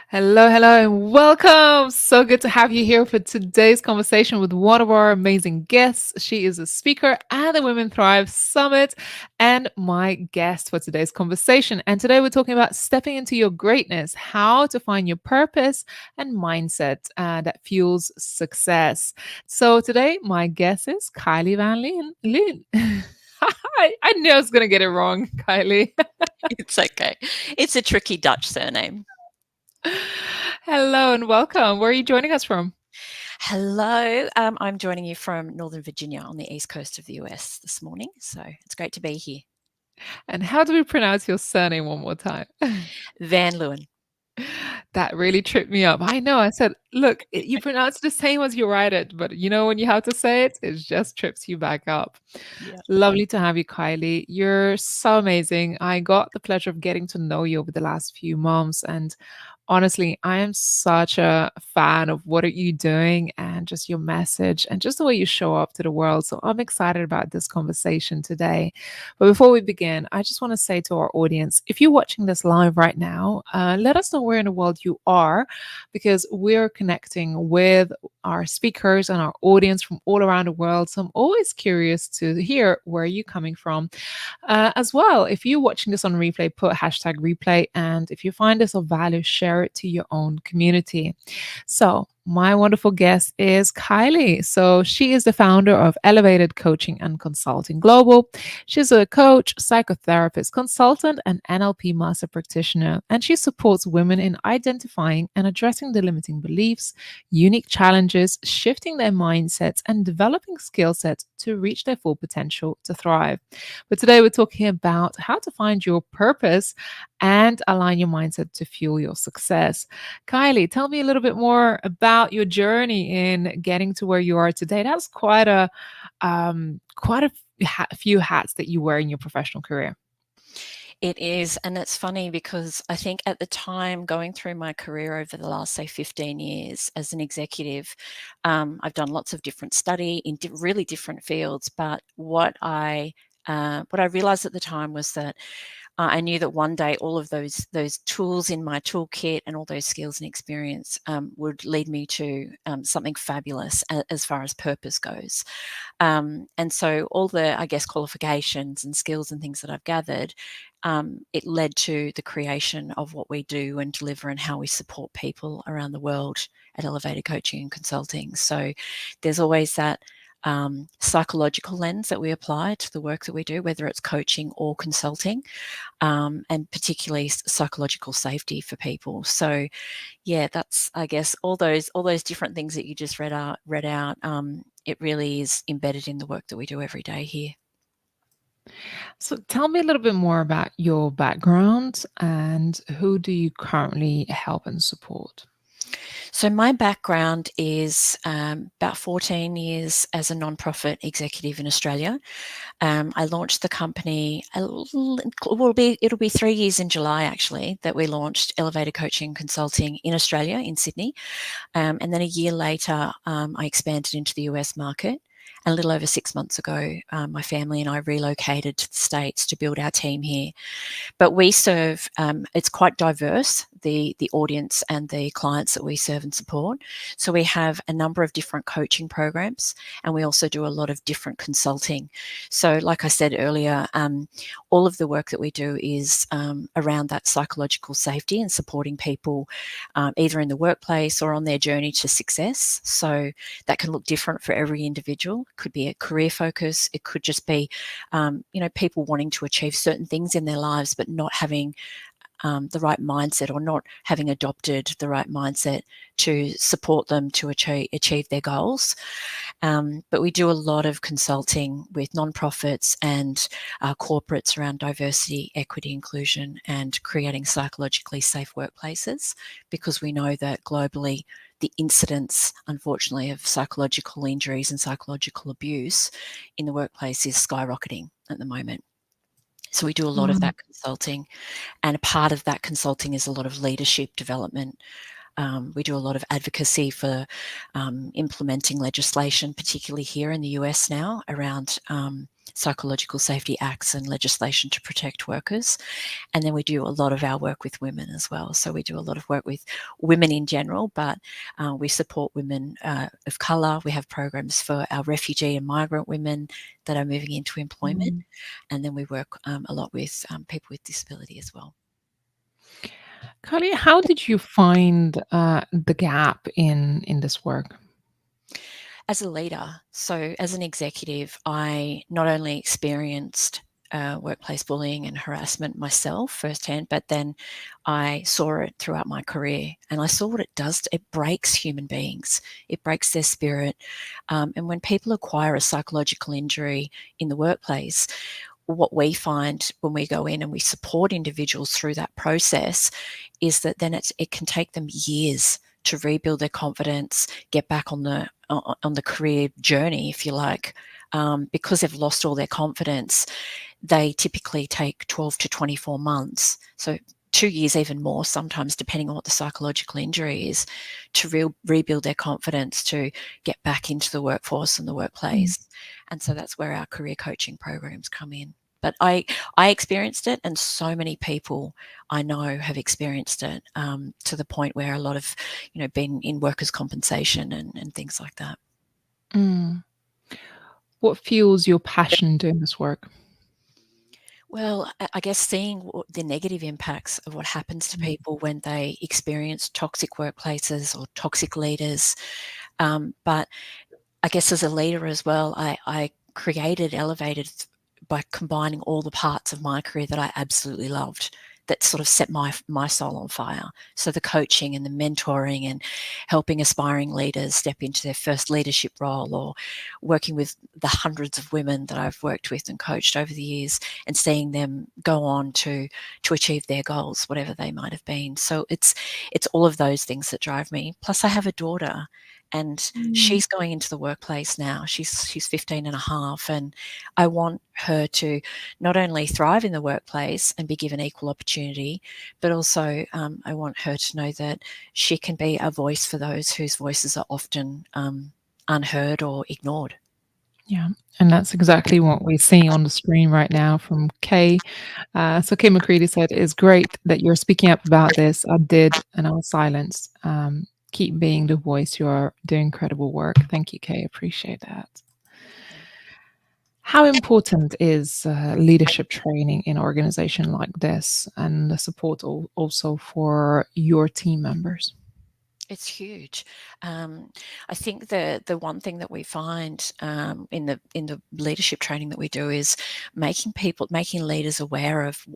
Hello, hello, and welcome. So good to have you here for today's conversation with one of our amazing guests. She is a speaker at the Women Thrive Summit and my guest for today's conversation. And today we're talking about stepping into your greatness, how to find your purpose and mindset that fuels success. So today, my guest is Kylie Van Luyn. I knew I was going to get it wrong, Kylie. It's okay. It's a tricky Dutch surname. Hello and welcome. Where are you joining us from? Hello, I'm joining you from Northern Virginia on the east coast of the US this morning, so it's great to be here. And how do we pronounce your surname one more time? Van Luyn. That really tripped me up. I know. I said, look, you pronounce it the same as you write it, but you know when you have to say it, it just trips you back up. Yeah. Lovely to have you, Kylie. You're so amazing. I got the pleasure of getting to know you over the last few months, and honestly, I am such a fan of what are you doing and just your message and just the way you show up to the world. So I'm excited about this conversation today. But before we begin, I just want to say to our audience, if you're watching this live right now, let us know where in the world you are because we're connecting with our speakers and our audience from all around the world. So I'm always curious to hear where you're coming from. As well, if you're watching this on replay, put hashtag replay. And if you find this of value, share it to your own community. So, my wonderful guest is Kylie. So, she is the founder of Elevated Coaching and Consulting Global. She's a coach, psychotherapist, consultant, and NLP master practitioner. And she supports women in identifying and addressing the limiting beliefs, unique challenges, shifting their mindsets, and developing skill sets to reach their full potential to thrive. But today we're talking about how to find your purpose and align your mindset to fuel your success. Kylie, tell me a little bit more about your journey in getting to where you are today. That's quite a few hats that you wear in your professional career. It is, and it's funny because I think at the time going through my career over the last, say, 15 years as an executive, I've done lots of different study in really different fields, but what I realized at the time was that I knew that one day all of those tools in my toolkit and all those skills and experience would lead me to something fabulous as far as purpose goes. And so all the, I guess, qualifications and skills and things that I've gathered, it led to the creation of what we do and deliver and how we support people around the world at Elevated Coaching and Consulting. So there's always that psychological lens that we apply to the work that we do, whether it's coaching or consulting, and particularly psychological safety for people. So, yeah, that's, I guess, all those different things that you just read out. It really is embedded in the work that we do every day here. So tell me a little bit more about your background and who do you currently help and support? So my background is about 14 years as a nonprofit executive in Australia. I launched the company. It'll be 3 years in July actually that we launched Elevator Coaching and Consulting in Australia in Sydney, and then a year later I expanded into the US market. And a little over 6 months ago, my family and I relocated to the States to build our team here. But we serve, it's quite diverse, the audience and the clients that we serve and support. So we have a number of different coaching programs, and we also do a lot of different consulting. So like I said earlier, all of the work that we do is around that psychological safety and supporting people either in the workplace or on their journey to success. So that can look different for every individual. It could be a career focus. It could just be, people wanting to achieve certain things in their lives, but not having the right mindset or not having adopted the right mindset to support them to achieve their goals. But we do a lot of consulting with nonprofits and corporates around diversity, equity, inclusion, and creating psychologically safe workplaces, because we know that globally the incidence, unfortunately, of psychological injuries and psychological abuse in the workplace is skyrocketing at the moment. So we do a lot of Mm. that consulting, and a part of that consulting is a lot of leadership development, We do a lot of advocacy for implementing legislation, particularly here in the US now, around psychological safety acts and legislation to protect workers. And then we do a lot of our work with women as well. So we do a lot of work with women in general, but we support women of colour. We have programs for our refugee and migrant women that are moving into employment. Mm. And then we work a lot with people with disability as well. Kylie, how did you find the gap in this work? As a leader, so as an executive, I not only experienced workplace bullying and harassment myself firsthand, but then I saw it throughout my career, and I saw what it does. It breaks human beings. It breaks their spirit. And when people acquire a psychological injury in the workplace, what we find when we go in and we support individuals through that process is that then it can take them years to rebuild their confidence, get back on the career journey, if you like, because they've lost all their confidence. They typically take 12 to 24 months, so 2 years, even more sometimes, depending on what the psychological injury is, to rebuild their confidence to get back into the workforce and the Mm. workplace. And so that's where our career coaching programs come in. But I experienced it, and so many people I know have experienced it, to the point where a lot of, been in workers' compensation and things like that. Mm. What fuels your passion doing this work? Well, I guess seeing the negative impacts of what happens to Mm. people when they experience toxic workplaces or toxic leaders. But I guess as a leader as well, I elevated by combining all the parts of my career that I absolutely loved, that sort of set my soul on fire. So the coaching and the mentoring and helping aspiring leaders step into their first leadership role, or working with the hundreds of women that I've worked with and coached over the years, and seeing them go on to achieve their goals, whatever they might have been. So it's all of those things that drive me. Plus I have a daughter, and Mm. she's going into the workplace now. She's 15 and a half, and I want her to not only thrive in the workplace and be given equal opportunity, but also I want her to know that she can be a voice for those whose voices are often unheard or ignored. Yeah, and that's exactly what we're seeing on the screen right now from Kay. So Kay McCready said, "It's great that you're speaking up about this. I did, and I was silenced. Keep being the voice. You're doing incredible work. Thank you, Kay. Appreciate that." How important is leadership training in an organization like this, and the support also for your team members? It's huge. Um, I think the one thing that we find in the leadership training that we do is making leaders aware of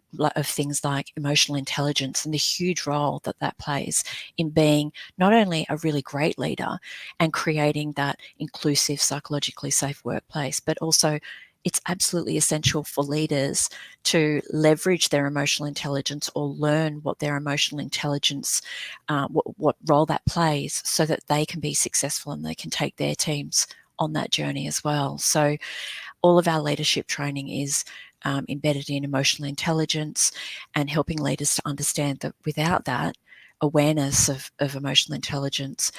things like emotional intelligence and the huge role that that plays in being not only a really great leader and creating that inclusive, psychologically safe workplace, but also it's absolutely essential for leaders to leverage their emotional intelligence or learn what their emotional intelligence, what role that plays, so that they can be successful and they can take their teams on that journey as well. So all of our leadership training is embedded in emotional intelligence, and helping leaders to understand that without that awareness of emotional intelligence,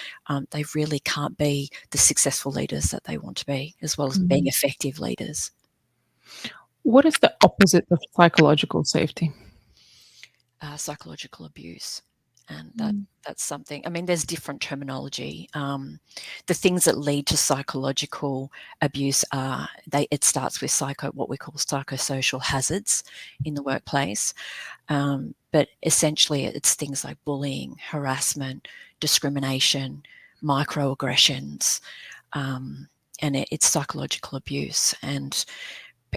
they really can't be the successful leaders that they want to be, as well as being Mm. effective leaders. What is the opposite of psychological safety? Psychological abuse. And Mm. that's something, I mean, there's different terminology. The things that lead to psychological abuse are, it starts with what we call psychosocial hazards in the workplace. But essentially it's things like bullying, harassment, discrimination, microaggressions, and it's psychological abuse. And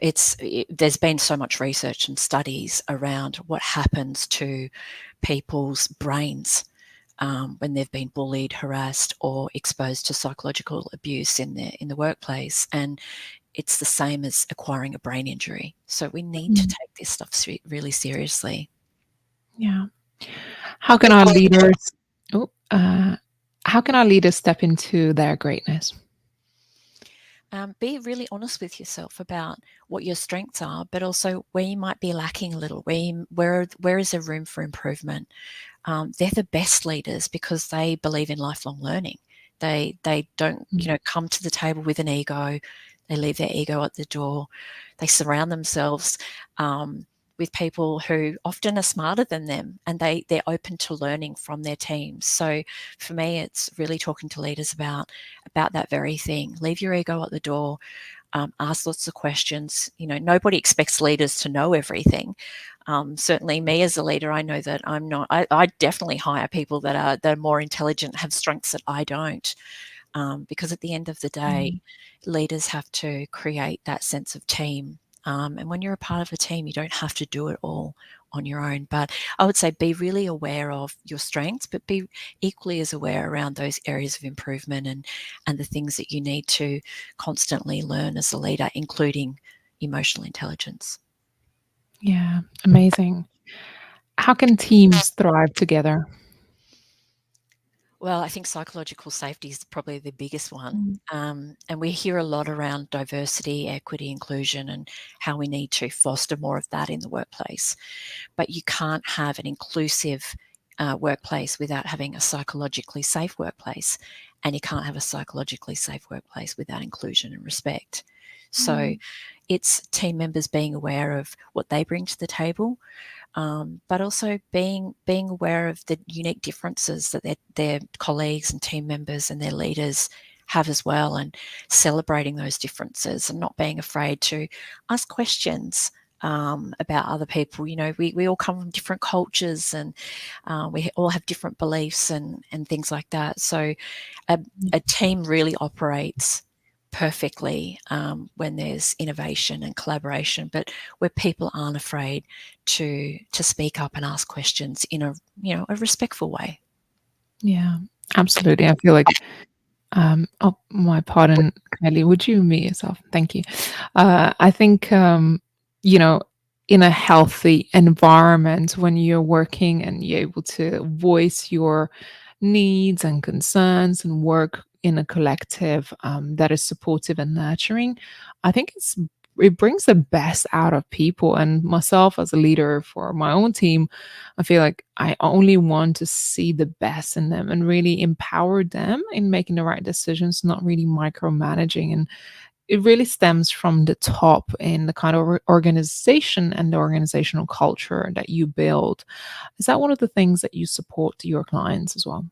there's been so much research and studies around what happens to people's brains when they've been bullied, harassed, or exposed to psychological abuse in the workplace, and it's the same as acquiring a brain injury. So we need to Mm. take this stuff really seriously. Yeah. How can our leaders oh, how can our leaders step into their greatness? Be really honest with yourself about what your strengths are, but also where you might be lacking a little. Where is there room for improvement? They're the best leaders because they believe in lifelong learning. They don't Mm. come to the table with an ego. They leave their ego at the door. They surround themselves with people who often are smarter than them, and they're open to learning from their teams. So for me, it's really talking to leaders about that very thing. Leave your ego at the door. Ask lots of questions. Nobody expects leaders to know everything. Certainly, me as a leader, I know that I'm not. I definitely hire people that are more intelligent, have strengths that I don't, because at the end of the day, Mm. leaders have to create that sense of team. And when you're a part of a team, you don't have to do it all on your own. But I would say be really aware of your strengths, but be equally as aware around those areas of improvement and the things that you need to constantly learn as a leader, including emotional intelligence. Yeah, amazing. How can teams thrive together? Well, I think psychological safety is probably the biggest one. Mm. And we hear a lot around diversity, equity, inclusion, and how we need to foster more of that in the workplace. But you can't have an inclusive workplace without having a psychologically safe workplace. And you can't have a psychologically safe workplace without inclusion and respect. So Mm. it's team members being aware of what they bring to the table, but also being aware of the unique differences that their colleagues and team members and their leaders have as well, and celebrating those differences and not being afraid to ask questions about other people. We all come from different cultures, and we all have different beliefs and things like that. So a, a team really operates perfectly when there's innovation and collaboration, but where people aren't afraid to speak up and ask questions in a respectful way. Yeah, absolutely. I feel like, oh, my pardon, Kylie, would you mute yourself? Thank you. I think, you know, in a healthy environment, when you're working and you're able to voice your needs and concerns and work in a collective that is supportive and nurturing, I think it brings the best out of people. And myself as a leader for my own team, I feel like I only want to see the best in them and really empower them in making the right decisions, not really micromanaging. And it really stems from the top in the kind of organization and the organizational culture that you build. Is that one of the things that you support to your clients as well?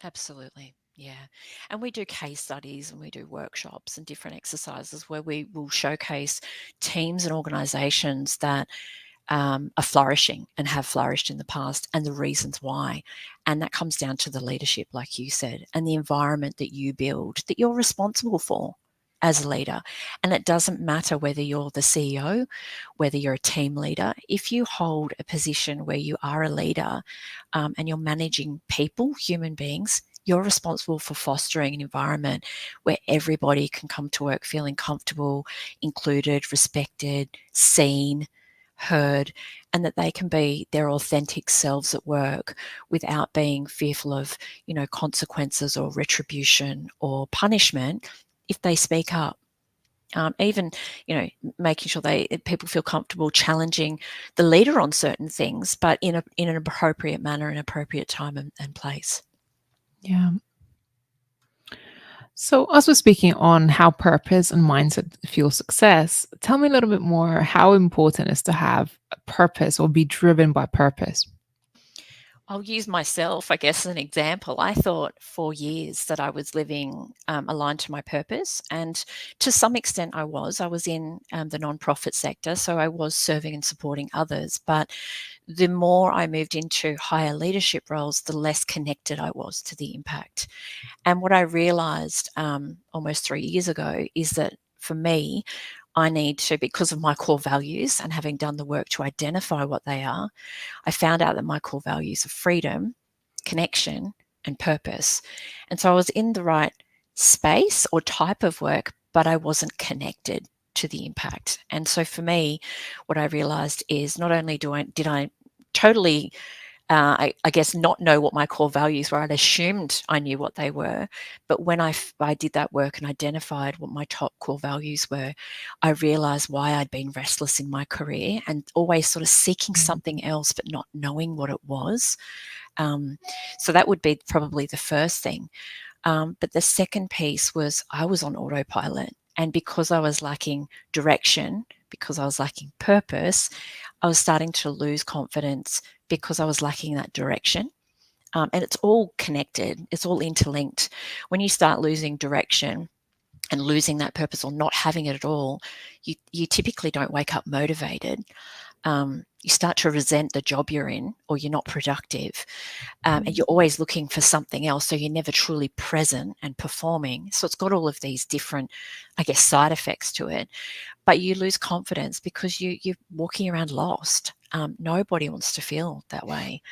Absolutely. Yeah. And we do case studies and we do workshops and different exercises where we will showcase teams and organizations that are flourishing and have flourished in the past and the reasons why. And that comes down to the leadership, like you said, and the environment that you build that you're responsible for as a leader. And it doesn't matter whether you're the CEO, whether you're a team leader, if you hold a position where you are a leader and you're managing people, human beings. You're responsible for fostering an environment where everybody can come to work feeling comfortable, included, respected, seen, heard, and that they can be their authentic selves at work without being fearful of, consequences or retribution or punishment if they speak up. Even, making sure people feel comfortable challenging the leader on certain things, but in an appropriate manner, an appropriate time and place. Yeah. So, as we're speaking on how purpose and mindset fuel success, tell me a little bit more how important it is to have a purpose or be driven by purpose. I'll use myself, I guess, as an example. I thought for years that I was living aligned to my purpose, and to some extent, I was. I was in the nonprofit sector, so I was serving and supporting others. But the more I moved into higher leadership roles, the less connected I was to the impact. And what I realized almost 3 years ago is that for me, I need to, because of my core values and having done the work to identify what they are, I found out that my core values are freedom, connection, and purpose. And so I was in the right space or type of work, but I wasn't connected to the impact. And so for me, what I realized is not only did I totally I guess, not know what my core values were. I'd assumed I knew what they were. But when I did that work and identified what my top core values were, I realized why I'd been restless in my career and always sort of seeking Mm. something else, but not knowing what it was. Um, so that would be probably the first thing. But the second piece was I was on autopilot. And because I was lacking direction, because I was lacking purpose, I was starting to lose confidence because I was lacking that direction. And it's all connected, it's all interlinked. When you start losing direction and losing that purpose or not having it at all, you typically don't wake up motivated. You start to resent the job you're in, or you're not productive, and you're always looking for something else. So you're never truly present and performing. So it's got all of these different, I guess, side effects to it. But you lose confidence because you're walking around lost. Nobody wants to feel that way.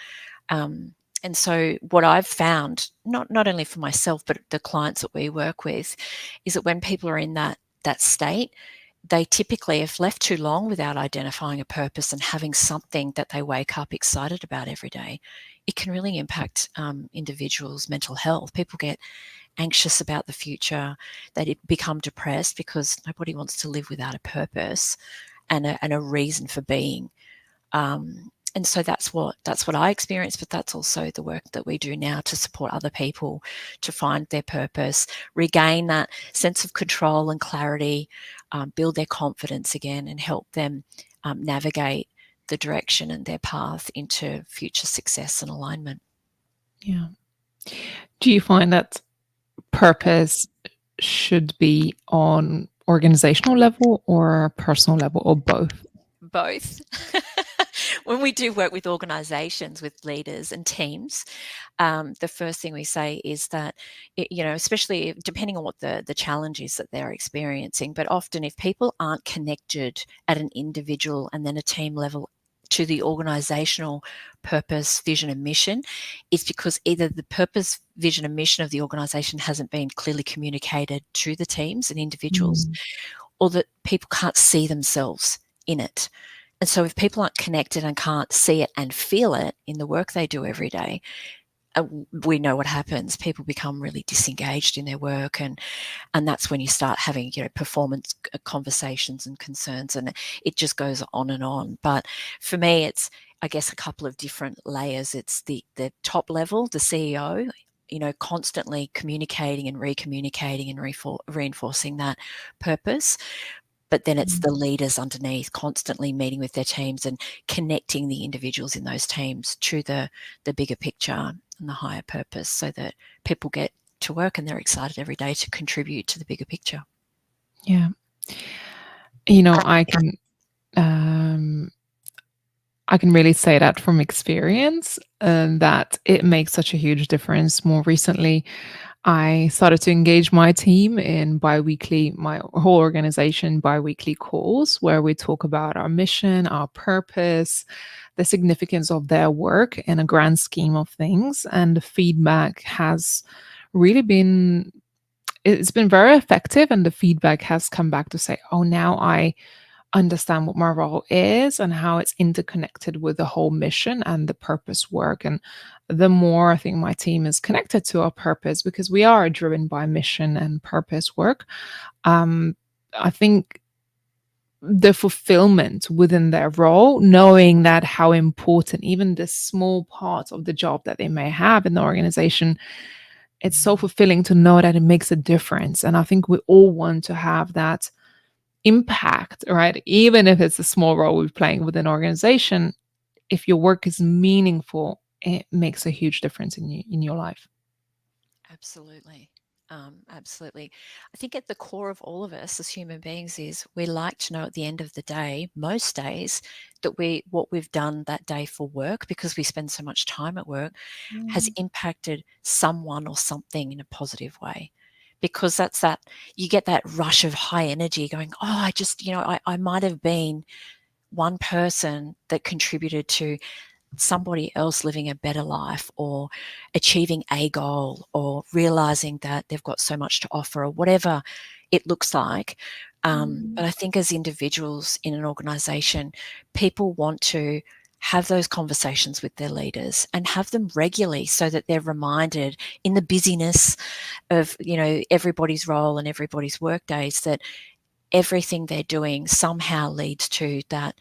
Um, and so what I've found, not only for myself, but the clients that we work with, is that when people are in that state, they typically, if left too long without identifying a purpose and having something that they wake up excited about every day, it can really impact individuals' mental health. People get anxious about the future, they become depressed because nobody wants to live without a purpose and a reason for being. And so that's what I experienced, but that's also the work that we do now to support other people to find their purpose, regain that sense of control and clarity, build their confidence again, and help them navigate the direction and their path into future success and alignment. Yeah. Do you find that purpose should be on organizational level or personal level or both? Both. When we do work with organizations, with leaders and teams, the first thing we say is that, especially depending on what the challenge is that they're experiencing, but often if people aren't connected at an individual and then a team level to the organizational purpose, vision, and mission, it's because either the purpose, vision, and mission of the organization hasn't been clearly communicated to the teams and individuals, Mm. or that people can't see themselves in it. And so if people aren't connected and can't see it and feel it in the work they do every day, we know what happens. People become really disengaged in their work, and that's when you start having performance conversations and concerns, and it just goes on and on. But for me, it's, I guess, a couple of different layers. It's the top level, the CEO, constantly communicating and recommunicating and reinforcing that purpose. But then it's Mm. the leaders underneath constantly meeting with their teams and connecting the individuals in those teams to the bigger picture and the higher purpose, so that people get to work and they're excited every day to contribute to the bigger picture. Yeah. Um, I can really say that from experience, that it makes such a huge difference. More recently, I started to engage my team in my whole organization biweekly calls where we talk about our mission, our purpose, the significance of their work in a grand scheme of things. And the feedback has really it's been very effective. And the feedback has come back to say, oh, now I understand what my role is and how it's interconnected with the whole mission and the purpose work. And the more I think my team is connected to our purpose, because we are driven by mission and purpose work, um, I think the fulfillment within their role, knowing that how important even this small part of the job that they may have in the organization, it's so fulfilling to know that it makes a difference. And I think we all want to have that impact, right? Even if it's a small role we're playing within an organization, if your work is meaningful, it makes a huge difference in your life. Absolutely. Absolutely. I think at the core of all of us as human beings is we like to know at the end of the day, most days, that what we've done that day for work, because we spend so much time at work, has Mm. impacted someone or something in a positive way. Because that's that you get that rush of high energy going, oh, I just, I might have been one person that contributed to somebody else living a better life, or achieving a goal, or realizing that they've got so much to offer, or whatever it looks like. But Mm. I think as individuals in an organization, people want to have those conversations with their leaders and have them regularly so that they're reminded in the busyness of, everybody's role and everybody's work days, that everything they're doing somehow leads to that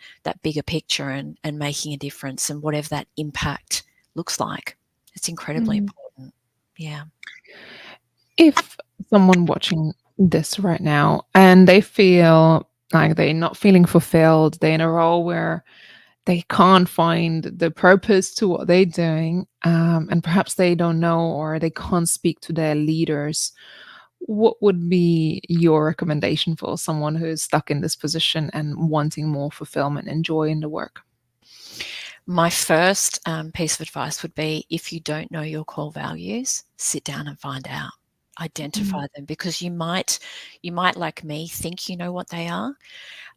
bigger picture and making a difference, and whatever that impact looks like. It's incredibly Mm. important. Yeah. If someone watching this right now and they feel like they're not feeling fulfilled, they're in a role where they can't find the purpose to what they're doing, and perhaps they don't know or they can't speak to their leaders, what would be your recommendation for someone who is stuck in this position and wanting more fulfillment and joy in the work? My first piece of advice would be, if you don't know your core values, sit down and find out. Mm, Identify them, because you might, like me, think you know what they are,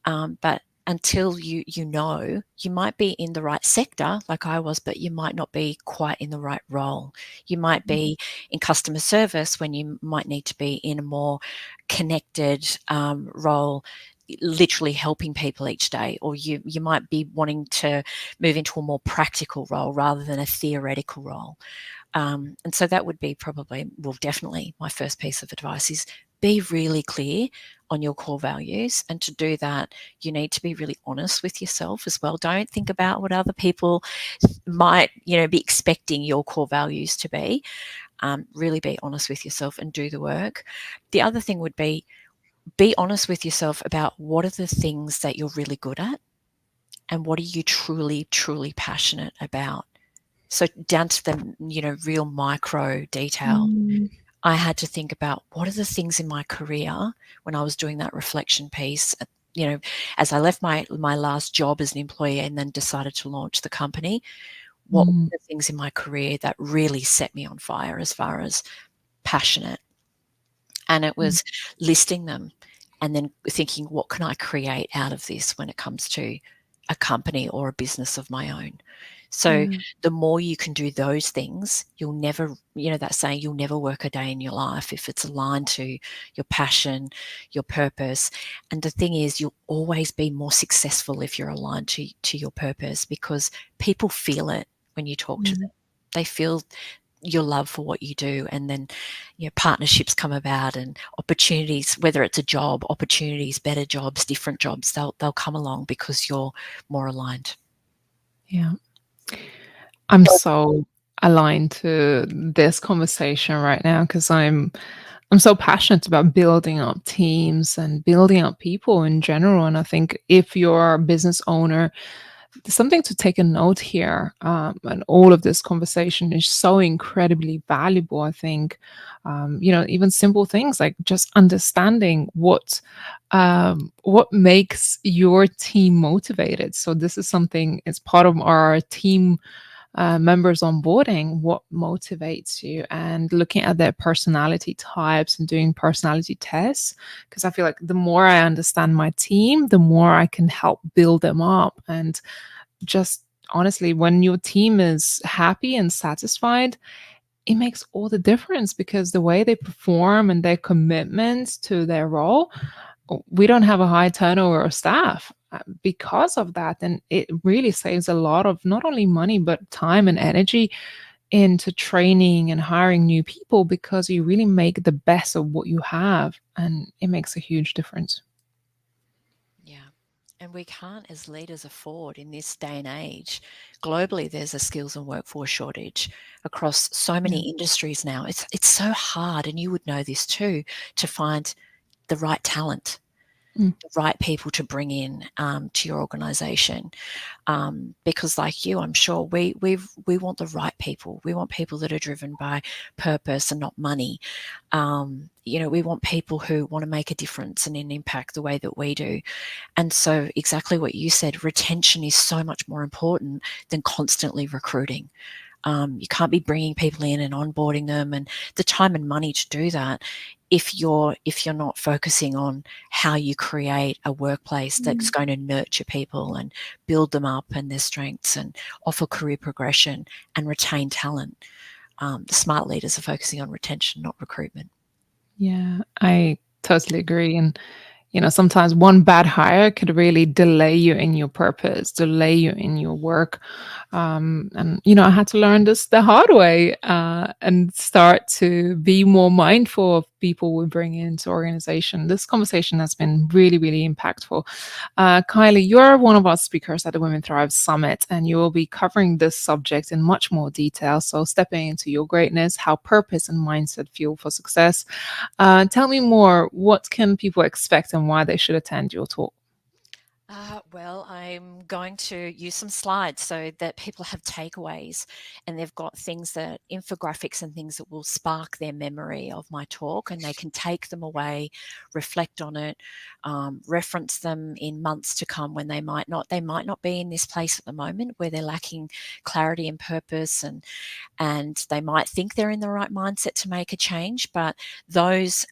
but until you might be in the right sector, like I was, but you might not be quite in the right role. You might mm, be in customer service when you might need to be in a more connected role, literally helping people each day, or you might be wanting to move into a more practical role rather than a theoretical role. And so that would be probably, well, definitely my first piece of advice is, be really clear on your core values. And to do that, you need to be really honest with yourself as well. Don't think about what other people might, be expecting your core values to be. Really be honest with yourself and do the work. The other thing would be honest with yourself about what are the things that you're really good at and what are you truly, truly passionate about. So down to the, real micro detail. mm, I had to think about, what are the things in my career, when I was doing that reflection piece, you know, as I left my last job as an employee and then decided to launch the company, what mm, were the things in my career that really set me on fire as far as passionate? And it mm, was listing them and then thinking, what can I create out of this when it comes to a company or a business of my own? So yeah, the more you can do those things, you'll never, that saying, you'll never work a day in your life if it's aligned to your passion, your purpose. And the thing is, you'll always be more successful if you're aligned to your purpose, because people feel it when you talk to them. mm. They feel your love for what you do, and then partnerships come about, and opportunities, whether it's a job, opportunities, better jobs, different jobs, they'll come along because you're more aligned. Yeah. I'm so aligned to this conversation right now because I'm so passionate about building up teams and building up people in general. And I think if you're a business owner, there's something to take a note here. And all of this conversation is so incredibly valuable. I think, even simple things like just understanding what makes your team motivated. So this is something. It's part of our team members onboarding, what motivates you, and looking at their personality types and doing personality tests. Because I feel like the more I understand my team, the more I can help build them up. And just honestly, when your team is happy and satisfied, it makes all the difference because the way they perform and their commitment to their role, we don't have a high turnover of staff because of that. And it really saves a lot of not only money, but time and energy into training and hiring new people because you really make the best of what you have. And it makes a huge difference. Yeah. And we can't, as leaders, afford in this day and age. Globally, there's a skills and workforce shortage across so Yeah. many industries now. It's so hard, and you would know this too, to find the right talent, Mm, the right people to bring in to your organisation. Because, like you, I'm sure we want the right people. We want people that are driven by purpose and not money. We want people who want to make a difference and an impact the way that we do. And so, exactly what you said, retention is so much more important than constantly recruiting. You can't be bringing people in and onboarding them, and the time and money to do that, if you're not focusing on how you create a workplace that's mm. going to nurture people and build them up and their strengths and offer career progression and retain talent. The smart leaders are focusing on retention, not recruitment. Yeah, I totally agree. And Sometimes one bad hire could really delay you in your purpose, delay you in your work. And I had to learn this the hard way, and start to be more mindful of people we bring into organization. This conversation has been really, really impactful. Kylie, you're one of our speakers at the Women Thrive Summit, and you will be covering this subject in much more detail. So, stepping into your greatness, how purpose and mindset fuel for success. Tell me more. What can people expect and why they should attend your talk? Well, I'm going to use some slides so that people have takeaways and they've got things that infographics and things that will spark their memory of my talk, and they can take them away, reflect on it, reference them in months to come when they might not be in this place at the moment where they're lacking clarity and purpose, and they might think they're in the right mindset to make a change. But those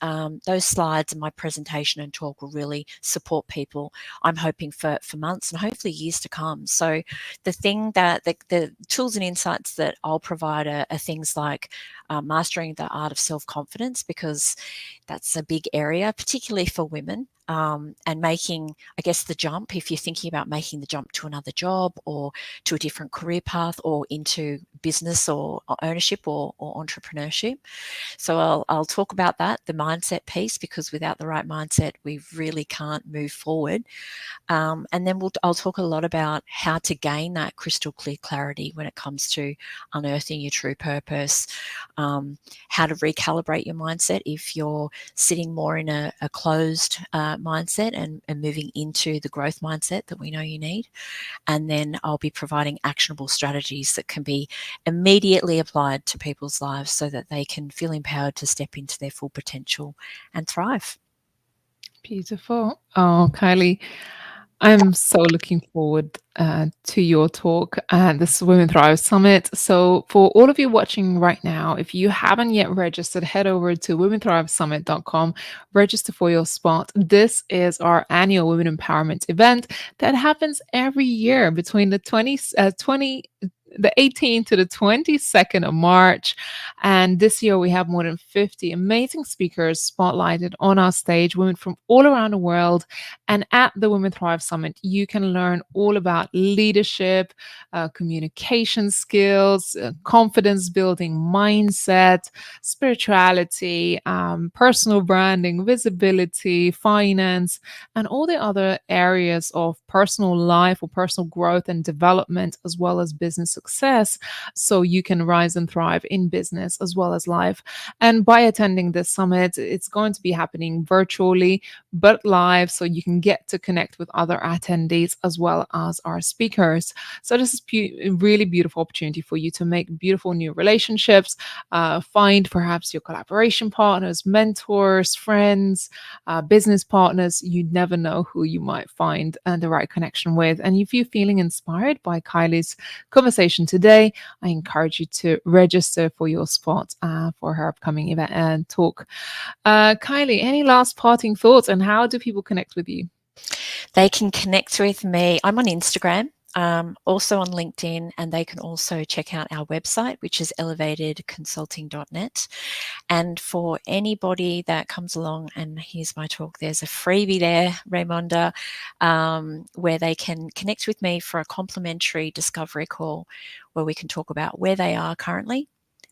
slides and my presentation and talk will really support people, I'm hoping, for months and hopefully years to come. So the tools and insights that I'll provide are things like mastering the art of self-confidence, because that's a big area, particularly for women. And making, I guess, the jump, if you're thinking about making the jump to another job or to a different career path or into business or ownership or entrepreneurship. So I'll talk about that, the mindset piece, because without the right mindset, we really can't move forward. And then I'll talk a lot about how to gain that crystal clear clarity when it comes to unearthing your true purpose, how to recalibrate your mindset if you're sitting more in a closed mindset and moving into the growth mindset that we know you need. And then I'll be providing actionable strategies that can be immediately applied to people's lives so that they can feel empowered to step into their full potential and thrive. Beautiful. Oh, Kylie, I'm so looking forward to your talk at this Women Thrive Summit. So, for all of you watching right now, if you haven't yet registered, head over to womenthrivesummit.com, register for your spot. This is our annual women empowerment event that happens every year between the 18th to the 22nd of March. And this year we have more than 50 amazing speakers spotlighted on our stage, women from all around the world. And at the Women Thrive Summit, you can learn all about leadership, communication skills, confidence building, mindset, spirituality, personal branding, visibility, finance, and all the other areas of personal life or personal growth and development, as well as business success. So you can rise and thrive in business as well as life. And by attending this summit, it's going to be happening virtually but live, so you can get to connect with other attendees as well as our speakers. So this is a really beautiful opportunity for you to make beautiful new relationships, find perhaps your collaboration partners, mentors, friends, business partners. You never know who you might find the right connection with. And if you're feeling inspired by Kylie's conversation today, I encourage you to register for your spot for her upcoming event and talk. Kylie, any last parting thoughts, and how do people connect with you? They can connect with me. I'm on Instagram, also on LinkedIn, and they can also check out our website, which is elevatedconsulting.net. And for anybody that comes along and hears my talk, there's a freebie there, Raymonda, where they can connect with me for a complimentary discovery call where we can talk about where they are currently,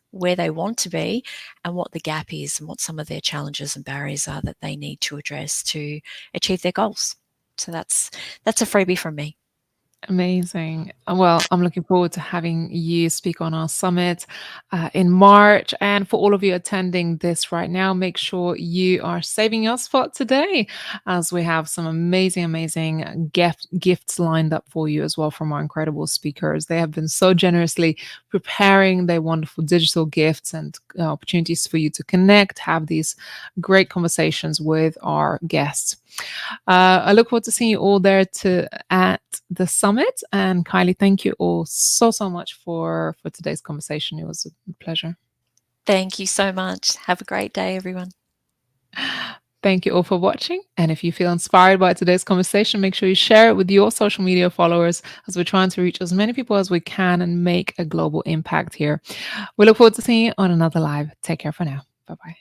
where they want to be, and what the gap is and what some of their challenges and barriers are that they need to address to achieve their goals. So that's a freebie from me. Amazing. Well, I'm looking forward to having you speak on our summit in March. And for all of you attending this right now, make sure you are saving your spot today, as we have some amazing, amazing gifts lined up for you as well from our incredible speakers. They have been so generously preparing their wonderful digital gifts and opportunities for you to connect, have these great conversations with our guests. I look forward to seeing you all there at the summit. And Kylie, thank you all so much for today's conversation. It was a pleasure. Thank you so much. Have a great day, everyone. Thank you all for watching. And if you feel inspired by today's conversation, make sure you share it with your social media followers, as we're trying to reach as many people as we can and make a global impact here. We look forward to seeing you on another live. Take care for now. Bye bye.